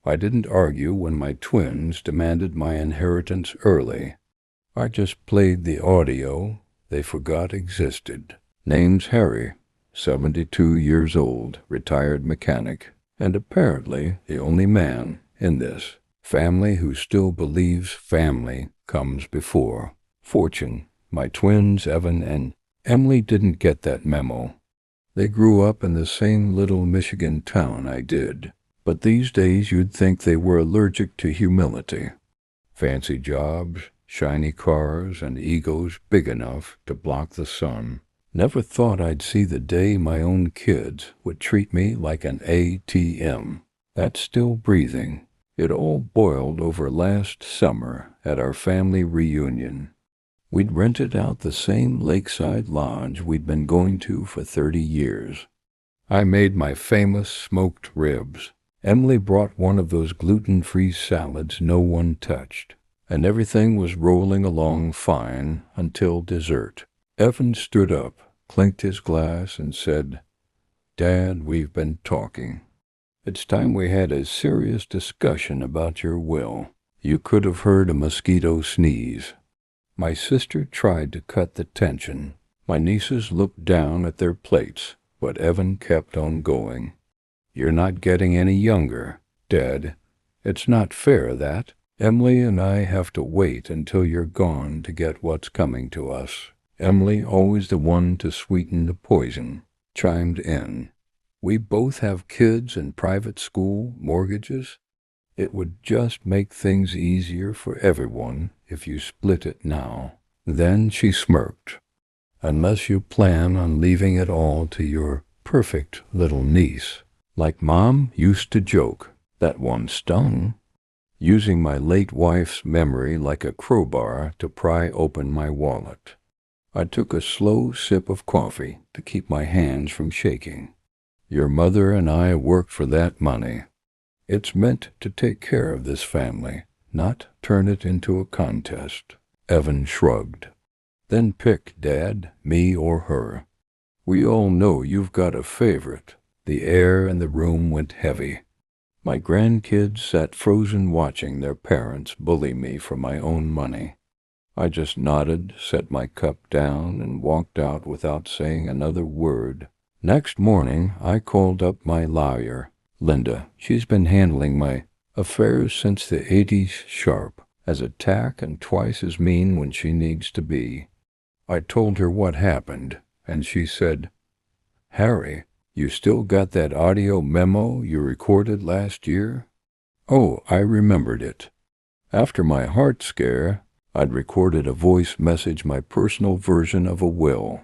I didn't argue when my twins demanded my inheritance early. I just played the audio they forgot existed. Name's Harry, 72 years old, retired mechanic, and apparently the only man in this family who still believes family comes before fortune. My twins, Evan and Emily, didn't get that memo. They grew up in the same little Michigan town I did, but these days you'd think they were allergic to humility. Fancy jobs, shiny cars, and egos big enough to block the sun. Never thought I'd see the day my own kids would treat me like an ATM. That's still breathing. It all boiled over last summer at our family reunion. We'd rented out the same lakeside lodge we'd been going to for 30 years. I made my famous smoked ribs. Emily brought one of those gluten-free salads no one touched, and everything was rolling along fine until dessert. Evan stood up, clinked his glass, and said, "Dad, we've been talking. It's time we had a serious discussion about your will." You could have heard a mosquito sneeze. My sister tried to cut the tension. My nieces looked down at their plates, but Evan kept on going. "You're not getting any younger, Dad. It's not fair that Emily and I have to wait until you're gone to get what's coming to us." Emily, always the one to sweeten the poison, chimed in. "We both have kids in private school, mortgages. It would just make things easier for everyone if you split it now." Then she smirked. "Unless you plan on leaving it all to your perfect little niece. Like Mom used to joke, that one stung." Using my late wife's memory like a crowbar to pry open my wallet. I took a slow sip of coffee to keep my hands from shaking. "Your mother and I worked for that money. It's meant to take care of this family, not turn it into a contest." Evan shrugged. "Then pick, Dad, me or her. We all know you've got a favorite." The air in the room went heavy. My grandkids sat frozen watching their parents bully me for my own money. I just nodded, set my cup down, and walked out without saying another word. Next morning, I called up my lawyer, Linda. She's been handling my affairs since the 80s sharp, as a tack and twice as mean when she needs to be. I told her what happened, and she said, "Harry, you still got that audio memo you recorded last year?" Oh, I remembered it. After my heart scare, I'd recorded a voice message, my personal version of a will.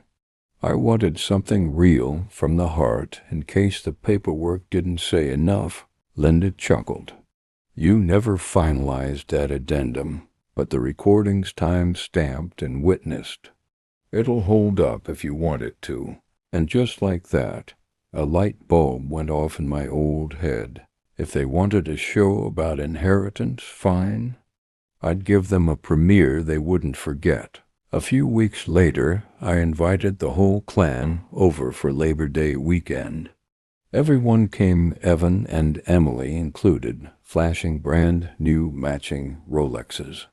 I wanted something real from the heart in case the paperwork didn't say enough. Linda chuckled. "You never finalized that addendum, but the recording's time-stamped and witnessed. It'll hold up if you want it to." And just like that, a light bulb went off in my old head. If they wanted a show about inheritance, fine. I'd give them a premiere they wouldn't forget. A few weeks later, I invited the whole clan over for Labor Day weekend. Everyone came, Evan and Emily included, flashing brand new matching Rolexes.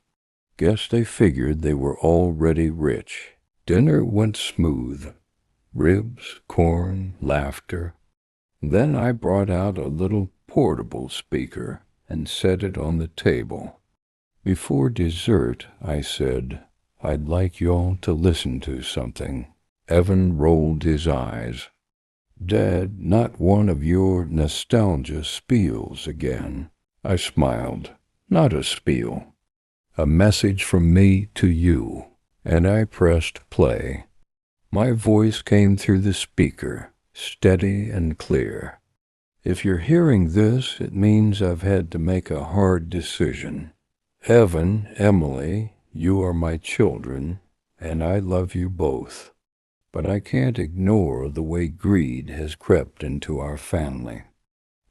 Guess they figured they were already rich. Dinner went smooth. Ribs, corn, laughter. Then I brought out a little portable speaker and set it on the table. Before dessert, I said, "I'd like y'all to listen to something." Evan rolled his eyes. "Dad, not one of your nostalgia spiels again." I smiled. "Not a spiel. A message from me to you." And I pressed play. My voice came through the speaker, steady and clear. "If you're hearing this, it means I've had to make a hard decision. Evan, Emily, you are my children, and I love you both. But I can't ignore the way greed has crept into our family.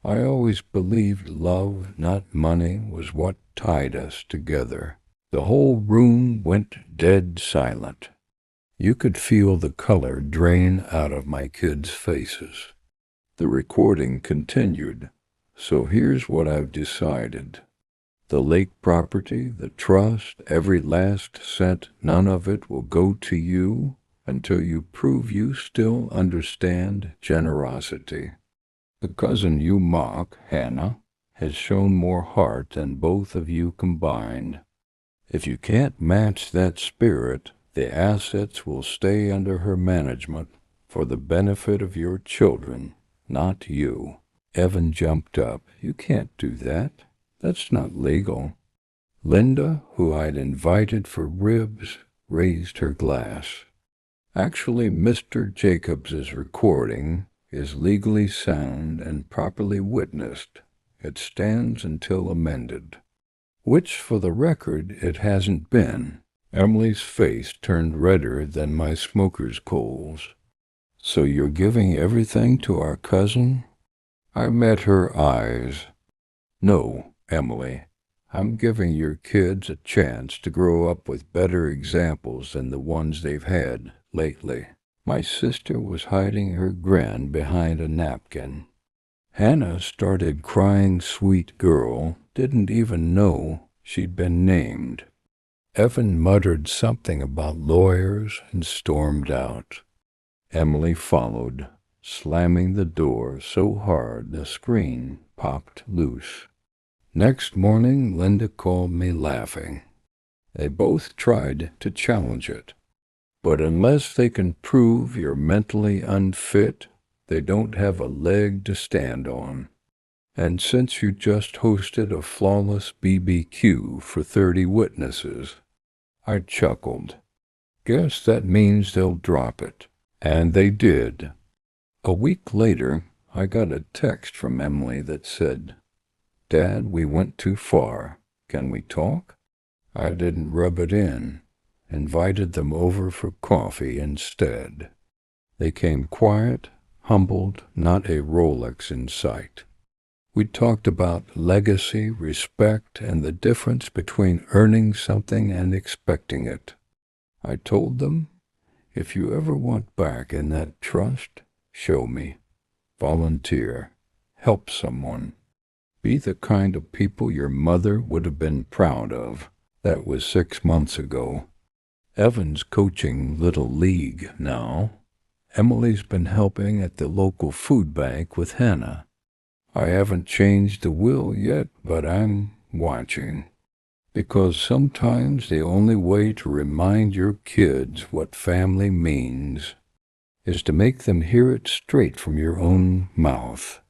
I always believed love, not money, was what tied us together." The whole room went dead silent. You could feel the color drain out of my kids' faces. The recording continued, So here's what I've decided. The lake property, the trust, every last cent, none of it will go to you until you prove you still understand generosity. The cousin you mock, Hannah, has shown more heart than both of you combined. If you can't match that spirit, the assets will stay under her management for the benefit of your children, not you. Evan jumped up. You can't do that. That's not legal. Linda, who I'd invited for ribs, raised her glass. Actually, Mr. Jacobs's recording is legally sound and properly witnessed. It stands until amended. Which, for the record, it hasn't been. Emily's face turned redder than my smoker's coals. So you're giving everything to our cousin? I met her eyes. No, Emily, I'm giving your kids a chance to grow up with better examples than the ones they've had lately. My sister was hiding her grin behind a napkin. Hannah started crying, sweet girl, didn't even know she'd been named. Evan muttered something about lawyers and stormed out. Emily followed, slamming the door so hard the screen popped loose. Next morning, Linda called me laughing. They both tried to challenge it. But unless they can prove you're mentally unfit, they don't have a leg to stand on. And since you just hosted a flawless BBQ for 30 witnesses, I chuckled. Guess that means they'll drop it. And they did. A week later, I got a text from Emily that said, "Dad, we went too far. Can we talk?" I didn't rub it in. Invited them over for coffee instead. They came quiet, humbled, not a Rolex in sight. We talked about legacy, respect, and the difference between earning something and expecting it. I told them, if you ever want back in that trust, show me. Volunteer. Help someone. Be the kind of people your mother would have been proud of. That was 6 months ago. Evan's coaching Little League now. Emily's been helping at the local food bank with Hannah. I haven't changed the will yet, but I'm watching. Because sometimes the only way to remind your kids what family means is to make them hear it straight from your own mouth.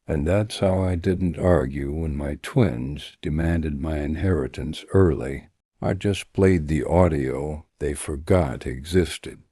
And that's how I didn't argue when my twins demanded my inheritance early. I just played the audio they forgot existed.